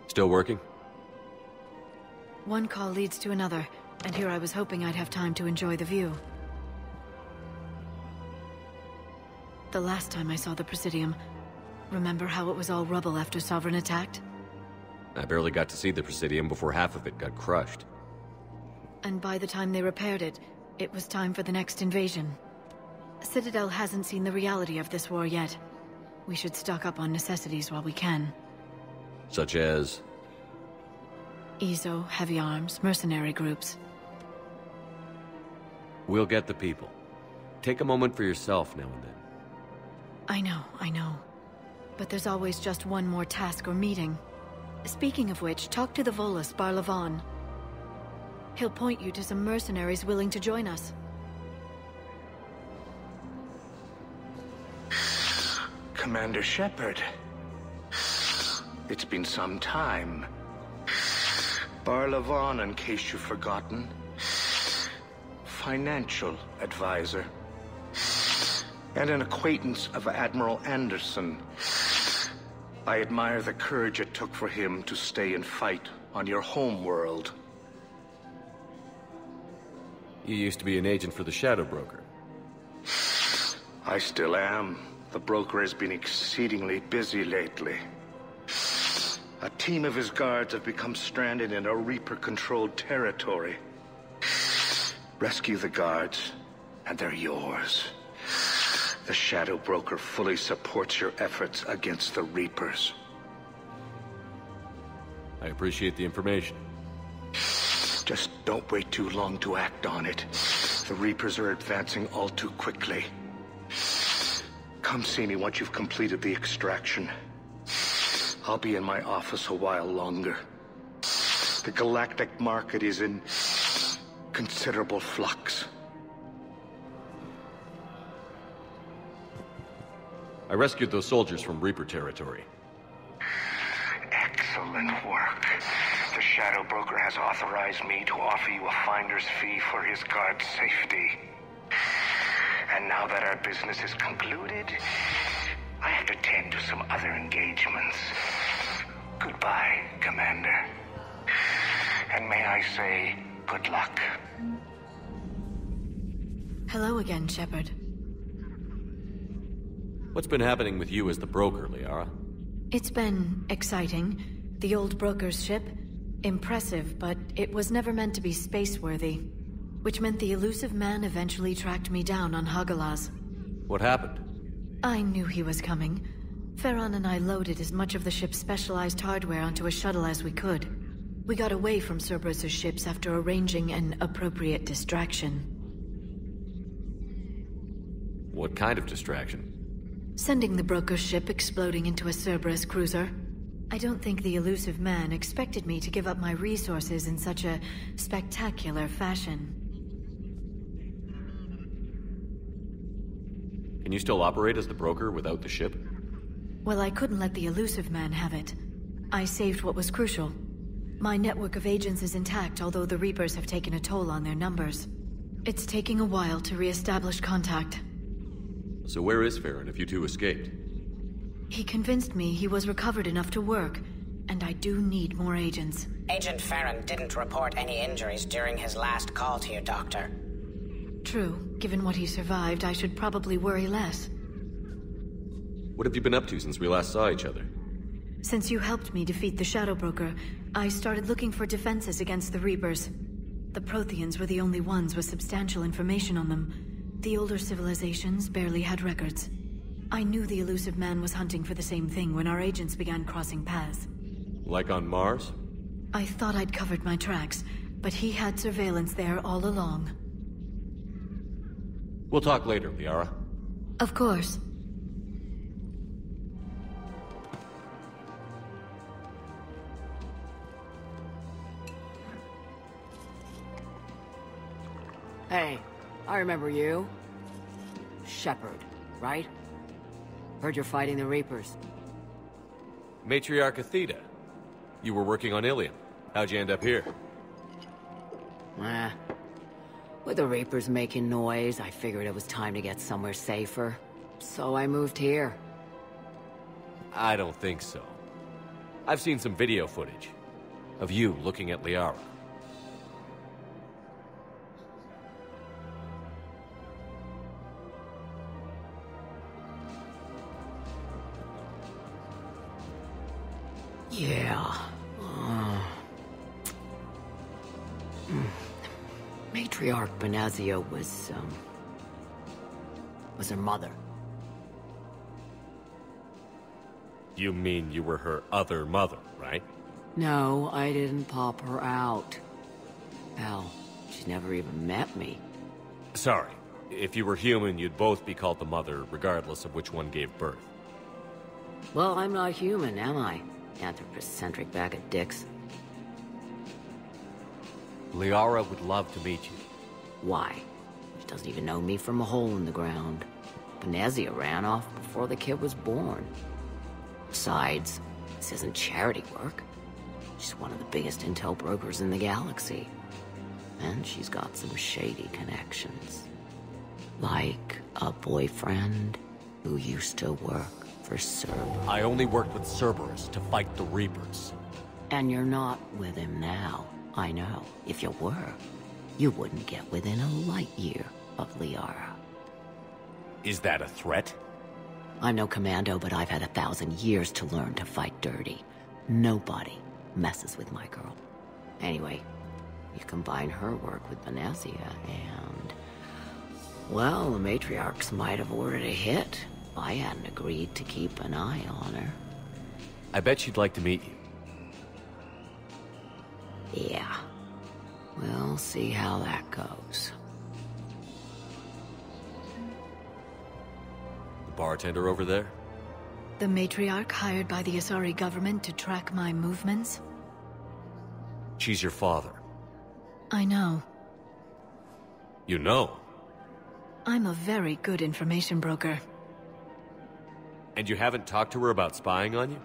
Still working? One call leads to another, and here I was hoping I'd have time to enjoy the view. The last time I saw the Presidium, remember how it was all rubble after Sovereign attacked? I barely got to see the Presidium before half of it got crushed. And by the time they repaired it, it was time for the next invasion. Citadelle hasn't seen the reality of this war yet. We should stock up on necessities while we can. Such as? EZO, heavy arms, mercenary groups. We'll get the people. Take a moment for yourself now and then. I know. But there's always just one more task or meeting. Speaking of which, talk to the Volus, Barlavan. He'll point you to some mercenaries willing to join us. Commander Shepard. It's been some time. Barlavan, in case you've forgotten. Financial advisor. And an acquaintance of Admiral Anderson. I admire the courage it took for him to stay and fight on your home world. You used to be an agent for the Shadow Broker. I still am. The broker has been exceedingly busy lately. A team of his guards have become stranded in a Reaper-controlled territory. Rescue the guards, and they're yours. The Shadow Broker fully supports your efforts against the Reapers. I appreciate the information. Just don't wait too long to act on it. The Reapers are advancing all too quickly. Come see me once you've completed the extraction. I'll be in my office a while longer. The galactic market is in considerable flux. I rescued those soldiers from Reaper territory. Excellent work. The Shadow Broker has authorized me to offer you a finder's fee for his guard's safety. And now that our business is concluded, I have to tend to some other engagements. Goodbye, Commander. And may I say, good luck. Hello again, Shepard. What's been happening with you as the broker, Liara? It's been exciting. The old broker's ship, impressive, but it was never meant to be space-worthy. Which meant the elusive man eventually tracked me down on Hagalaz. What happened? I knew he was coming. Farron and I loaded as much of the ship's specialized hardware onto a shuttle as we could. We got away from Cerberus' ships after arranging an appropriate distraction. What kind of distraction? Sending the broker's ship exploding into a Cerberus cruiser. I don't think the elusive man expected me to give up my resources in such a spectacular fashion. Can you still operate as the broker without the ship? Well, I couldn't let the elusive man have it. I saved what was crucial. My network of agents is intact, although the Reapers have taken a toll on their numbers. It's taking a while to re-establish contact. So where is Farron if you two escaped? He convinced me he was recovered enough to work, and I do need more agents. Agent Farron didn't report any injuries during his last call to you, Doctor. True. Given what he survived, I should probably worry less. What have you been up to since we last saw each other? Since you helped me defeat the Shadow Broker, I started looking for defenses against the Reapers. The Protheans were the only ones with substantial information on them. The older civilizations barely had records. I knew the elusive man was hunting for the same thing when our agents began crossing paths. Like on Mars? I thought I'd covered my tracks, but he had surveillance there all along. We'll talk later, Liara. Of course. Hey, I remember you. Shepard, right? Heard you're fighting the Reapers. Matriarche Aethyta. You were working on Ilium. How'd you end up here? With the Reapers making noise, I figured it was time to get somewhere safer. So I moved here. I don't think so. I've seen some video footage of you looking at Liara. Yeah. Matriarch Benazia was her mother. You mean you were her other mother, right? No, I didn't pop her out. Hell, she's never even met me. Sorry. If you were human, you'd both be called the mother, regardless of which one gave birth. Well, I'm not human, am I? Anthropocentric bag of dicks. Liara would love to meet you. Why? She doesn't even know me from a hole in the ground. Benazia ran off before the kid was born. Besides, this isn't charity work. She's one of the biggest intel brokers in the galaxy. And she's got some shady connections. Like a boyfriend who used to work for Cerberus. I only worked with Cerberus to fight the Reapers. And you're not with him now. I know. If you were, you wouldn't get within a light year of Liara. Is that a threat? I'm no commando, but I've had 1,000 years to learn to fight dirty. Nobody messes with my girl. Anyway, you combine her work with Benazia and... well, the Matriarchs might have ordered a hit if I hadn't agreed to keep an eye on her. I bet she'd like to meet you. Yeah. We'll see how that goes. The bartender over there? The matriarch hired by the Asari government to track my movements? She's your father. I know. You know? I'm a very good information broker. And you haven't talked to her about spying on you?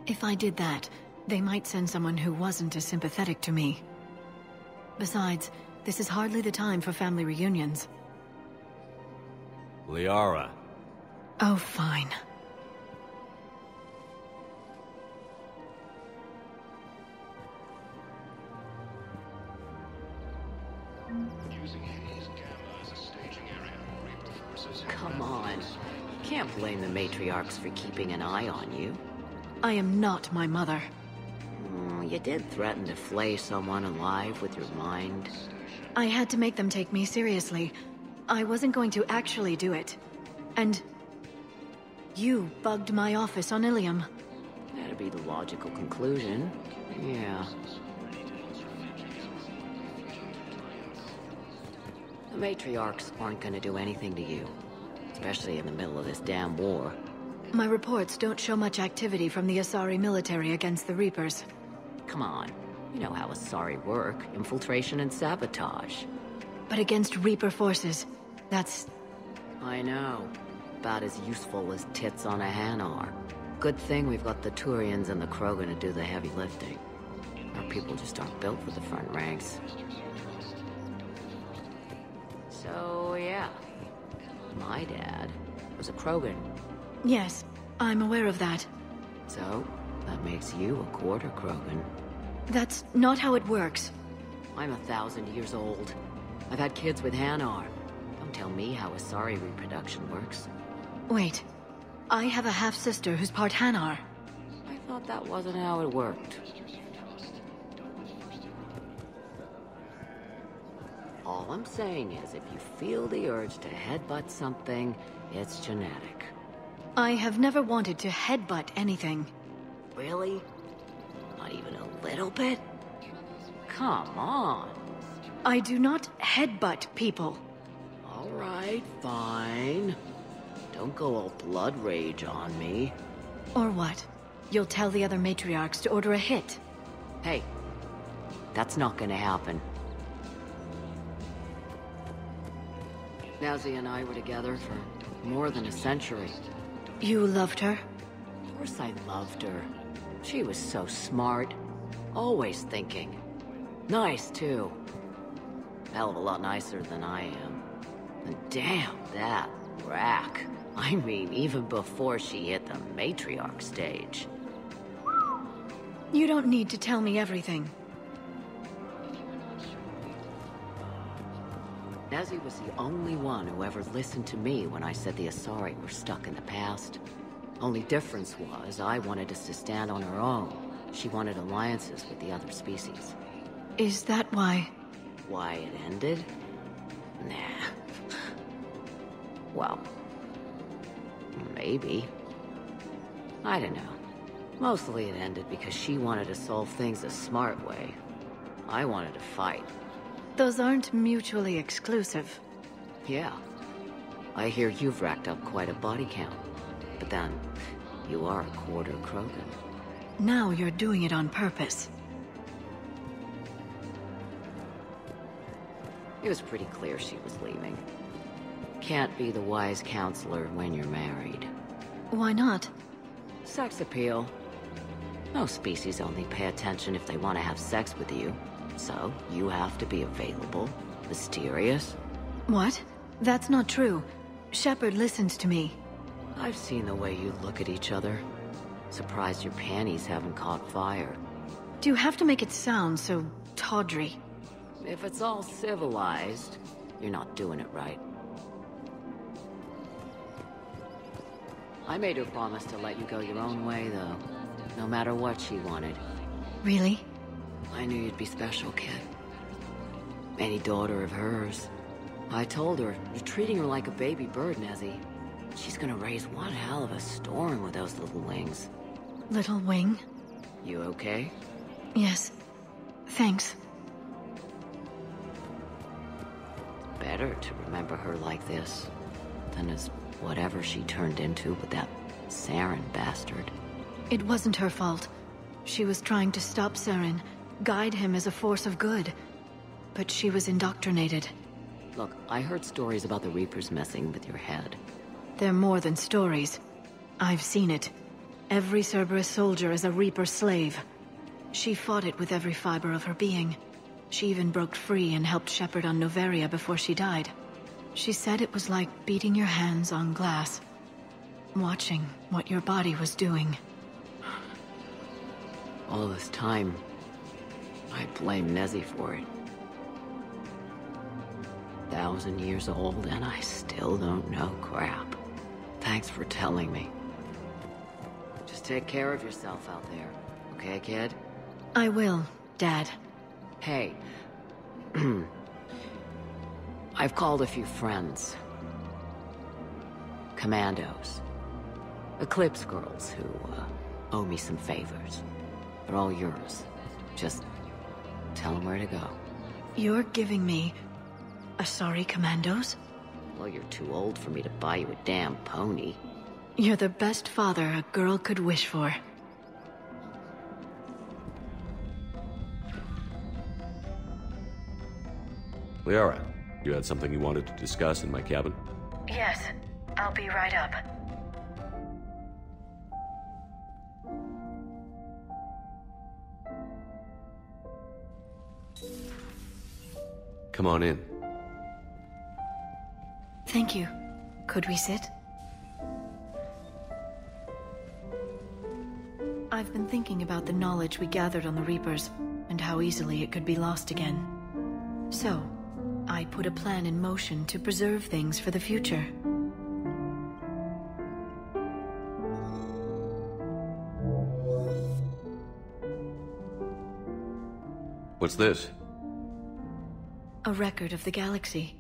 If I did that, they might send someone who wasn't as sympathetic to me. Besides, this is hardly the time for family reunions. Liara. Oh, fine. Come on. You can't blame the Matriarchs for keeping an eye on you. I am not my mother. You did threaten to flay someone alive with your mind. I had to make them take me seriously. I wasn't going to actually do it. And... you bugged my office on Ilium. That'd be the logical conclusion. Yeah. The Matriarchs aren't gonna do anything to you. Especially in the middle of this damn war. My reports don't show much activity from the Asari military against the Reapers. Come on. You know how Asari work. Infiltration and sabotage. But against Reaper forces, that's... I know. About as useful as tits on a hen are. Good thing we've got the Turians and the Krogan to do the heavy lifting. Our people just aren't built for the front ranks. So, yeah. My dad was a Krogan. Yes, I'm aware of that. So, that makes you a quarter Krogan. That's not how it works. I'm 1,000 years old. I've had kids with Hanar. Don't tell me how Asari reproduction works. Wait, I have a half-sister who's part Hanar. I thought that wasn't how it worked. All I'm saying is, if you feel the urge to headbutt something, it's genetic. I have never wanted to headbutt anything. Really? Not even a little bit? Come on. I do not headbutt people. All right, fine. Don't go all blood rage on me. Or what? You'll tell the other matriarchs to order a hit. Hey, that's not gonna happen. Nazi and I were together for more than a century. You loved her? Of course I loved her. She was so smart. Always thinking. Nice, too. Hell of a lot nicer than I am. And damn, that rack. I mean, even before she hit the matriarch stage. You don't need to tell me everything. Nezzy was the only one who ever listened to me when I said the Asari were stuck in the past. Only difference was, I wanted us to stand on our own. She wanted alliances with the other species. Is that why? Why it ended? Nah. Well, maybe. I don't know. Mostly it ended because she wanted to solve things a smart way. I wanted to fight. Those aren't mutually exclusive. Yeah. I hear you've racked up quite a body count. But then, you are a quarter Krogan. Now you're doing it on purpose. It was pretty clear she was leaving. Can't be the wise counselor when you're married. Why not? Sex appeal. Most species only pay attention if they want to have sex with you. So, you have to be available, mysterious. What? That's not true. Shepard listens to me. I've seen the way you look at each other. Surprised your panties haven't caught fire. Do you have to make it sound so tawdry? If it's all civilized, you're not doing it right. I made her promise to let you go your own way, though. No matter what she wanted. Really? I knew you'd be special, kid. Any daughter of hers. I told her, you're treating her like a baby bird, Nezzy. She's gonna raise one hell of a storm with those little wings. Little wing? You okay? Yes. Thanks. Better to remember her like this than as whatever she turned into with that Saren bastard. It wasn't her fault. She was trying to stop Saren, guide him as a force of good. But she was indoctrinated. Look, I heard stories about the Reapers messing with your head. They're more than stories. I've seen it. Every Cerberus soldier is a Reaper slave. She fought it with every fiber of her being. She even broke free and helped Shepard on Noveria before she died. She said it was like beating your hands on glass. Watching what your body was doing. All this time, I blame Nezzy for it. 1,000 years old and I still don't know crap. Thanks for telling me. Just take care of yourself out there, okay, kid? I will, Dad. Hey, I've called a few friends. Commandos. Eclipse girls who owe me some favors. They're all yours. Just tell them where to go. You're giving me Asari commandos? Well, you're too old for me to buy you a damn pony. You're the best father a girl could wish for. Liara, you had something you wanted to discuss in my cabin? Yes, I'll be right up. Come on in. Thank you. Could we sit? I've been thinking about the knowledge we gathered on the Reapers, and how easily it could be lost again. So, I put a plan in motion to preserve things for the future. What's this? A record of the galaxy.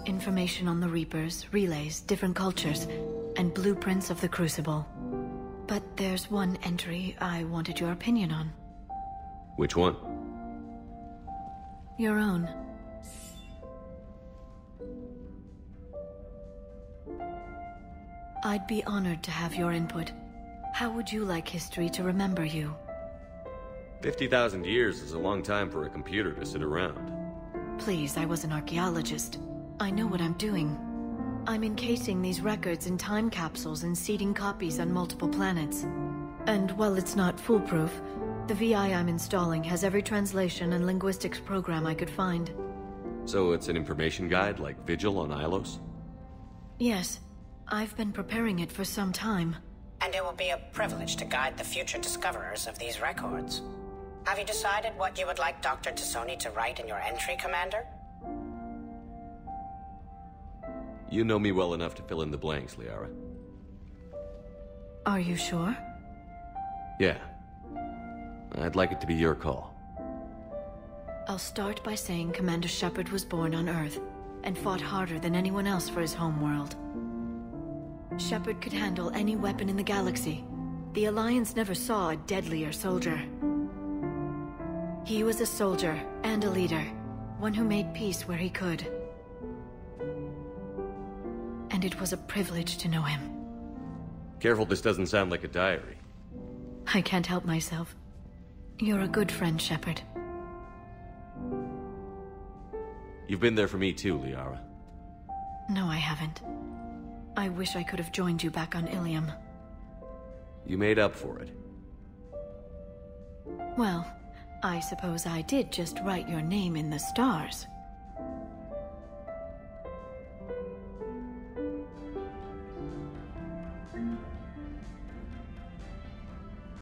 Information on the Reapers, relays, different cultures, and blueprints of the Crucible. But there's one entry I wanted your opinion on. Which one? Your own. I'd be honored to have your input. How would you like history to remember you? 50,000 years is a long time for a computer to sit around. Please, I was an archaeologist. I know what I'm doing. I'm encasing these records in time capsules and seeding copies on multiple planets. And while it's not foolproof, the VI I'm installing has every translation and linguistics program I could find. So it's an information guide like Vigil on Ilos? Yes. I've been preparing it for some time. And it will be a privilege to guide the future discoverers of these records. Have you decided what you would like Dr. Tassoni to write in your entry, Commander? You know me well enough to fill in the blanks, Liara. Are you sure? Yeah. I'd like it to be your call. I'll start by saying Commander Shepard was born on Earth, and fought harder than anyone else for his homeworld. Shepard could handle any weapon in the galaxy. The Alliance never saw a deadlier soldier. He was a soldier and a leader, one who made peace where he could. And it was a privilege to know him. Careful this doesn't sound like a diary. I can't help myself. You're a good friend, Shepard. You've been there for me too, Liara. No, I haven't. I wish I could have joined you back on Ilium. You made up for it. Well, I suppose I did just write your name in the stars.